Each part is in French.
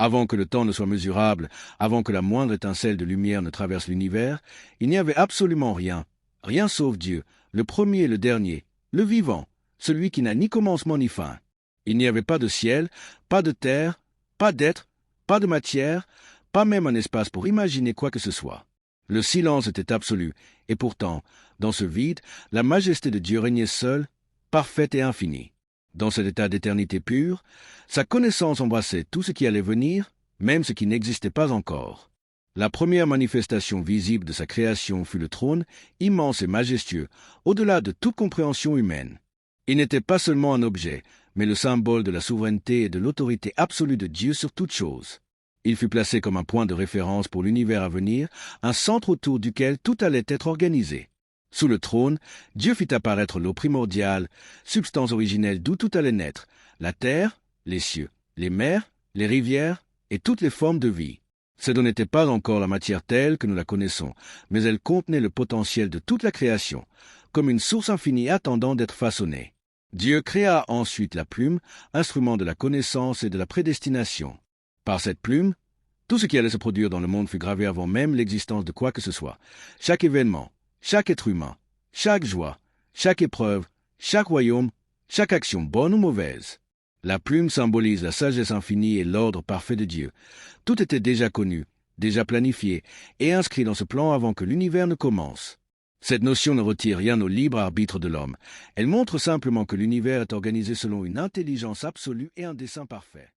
Avant que le temps ne soit mesurable, avant que la moindre étincelle de lumière ne traverse l'univers, il n'y avait absolument rien, rien sauf Dieu, le premier et le dernier, le vivant, celui qui n'a ni commencement ni fin. Il n'y avait pas de ciel, pas de terre, pas d'être, pas de matière, pas même un espace pour imaginer quoi que ce soit. Le silence était absolu, et pourtant, dans ce vide, la majesté de Dieu régnait seule, parfaite et infinie. Dans cet état d'éternité pure, sa connaissance embrassait tout ce qui allait venir, même ce qui n'existait pas encore. La première manifestation visible de sa création fut le trône, immense et majestueux, au-delà de toute compréhension humaine. Il n'était pas seulement un objet, mais le symbole de la souveraineté et de l'autorité absolue de Dieu sur toute chose. Il fut placé comme un point de référence pour l'univers à venir, un centre autour duquel tout allait être organisé. Sous le trône, Dieu fit apparaître l'eau primordiale, substance originelle d'où tout allait naître, la terre, les cieux, les mers, les rivières et toutes les formes de vie. Ce n'était pas encore la matière telle que nous la connaissons, mais elle contenait le potentiel de toute la création, comme une source infinie attendant d'être façonnée. Dieu créa ensuite la plume, instrument de la connaissance et de la prédestination. Par cette plume, tout ce qui allait se produire dans le monde fut gravé avant même l'existence de quoi que ce soit. Chaque événement, chaque être humain, chaque joie, chaque épreuve, chaque royaume, chaque action bonne ou mauvaise. La plume symbolise la sagesse infinie et l'ordre parfait de Dieu. Tout était déjà connu, déjà planifié et inscrit dans ce plan avant que l'univers ne commence. Cette notion ne retire rien au libre arbitre de l'homme. Elle montre simplement que l'univers est organisé selon une intelligence absolue et un dessein parfait.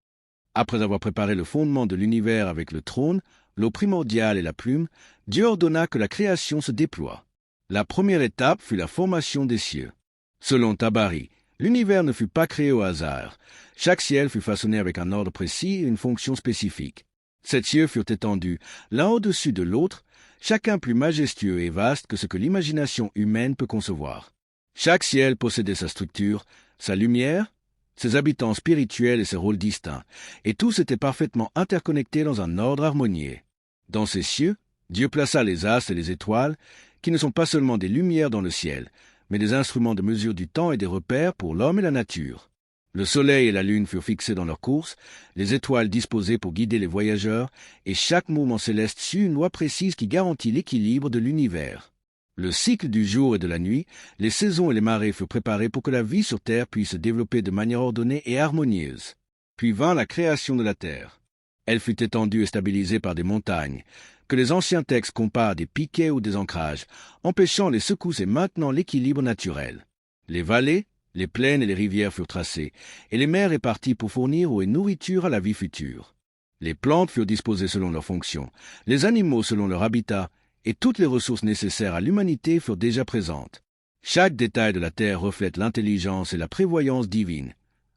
Après avoir préparé le fondement de l'univers avec le trône, l'eau primordiale et la plume, Dieu ordonna que la création se déploie. La première étape fut la formation des cieux. Selon Tabari, l'univers ne fut pas créé au hasard. Chaque ciel fut façonné avec un ordre précis et une fonction spécifique. Ces cieux furent étendus, l'un au-dessus de l'autre, chacun plus majestueux et vaste que ce que l'imagination humaine peut concevoir. Chaque ciel possédait sa structure, sa lumière, ses habitants spirituels et ses rôles distincts, et tous étaient parfaitement interconnectés dans un ordre harmonieux. Dans ces cieux, Dieu plaça les astres et les étoiles, qui ne sont pas seulement des lumières dans le ciel, mais des instruments de mesure du temps et des repères pour l'homme et la nature. Le soleil et la lune furent fixés dans leur course, les étoiles disposées pour guider les voyageurs, et chaque mouvement céleste suit une loi précise qui garantit l'équilibre de l'univers. Le cycle du jour et de la nuit, les saisons et les marées furent préparés pour que la vie sur Terre puisse se développer de manière ordonnée et harmonieuse. Puis vint la création de la Terre. Elle fut étendue et stabilisée par des montagnes, que les anciens textes comparent à des piquets ou des ancrages, empêchant les secousses et maintenant l'équilibre naturel. Les vallées, les plaines et les rivières furent tracées, et les mers réparties pour fournir eau et nourriture à la vie future. Les plantes furent disposées selon leurs fonctions, les animaux selon leur habitat, et toutes les ressources nécessaires à l'humanité furent déjà présentes. Chaque détail de la terre reflète l'intelligence et la prévoyance divine.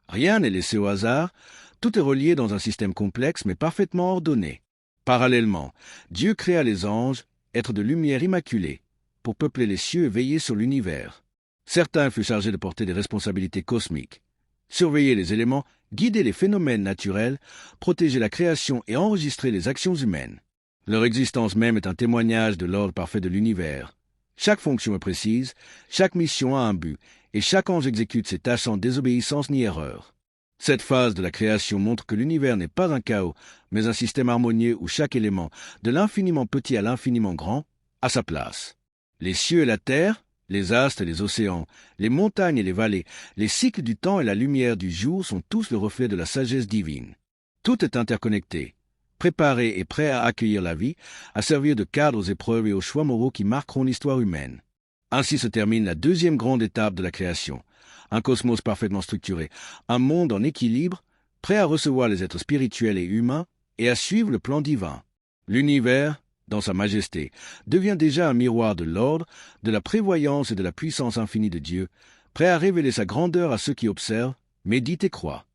Rien n'est laissé au hasard, tout est relié dans un système complexe mais parfaitement ordonné. Parallèlement, Dieu créa les anges, êtres de lumière immaculés, pour peupler les cieux et veiller sur l'univers. Certains furent chargés de porter des responsabilités cosmiques. Surveiller les éléments, guider les phénomènes naturels, protéger la création et enregistrer les actions humaines. Leur existence même est un témoignage de l'ordre parfait de l'univers. Chaque fonction est précise, chaque mission a un but, et chaque ange exécute ses tâches sans désobéissance ni erreur. Cette phase de la création montre que l'univers n'est pas un chaos, mais un système harmonieux où chaque élément, de l'infiniment petit à l'infiniment grand, a sa place. Les cieux et la terre, les astres et les océans, les montagnes et les vallées, les cycles du temps et la lumière du jour sont tous le reflet de la sagesse divine. Tout est interconnecté, préparé et prêt à accueillir la vie, à servir de cadre aux épreuves et aux choix moraux qui marqueront l'histoire humaine. Ainsi se termine la deuxième grande étape de la création. Un cosmos parfaitement structuré, un monde en équilibre, prêt à recevoir les êtres spirituels et humains et à suivre le plan divin. L'univers, dans sa majesté, devient déjà un miroir de l'ordre, de la prévoyance et de la puissance infinie de Dieu, prêt à révéler sa grandeur à ceux qui observent, méditent et croient.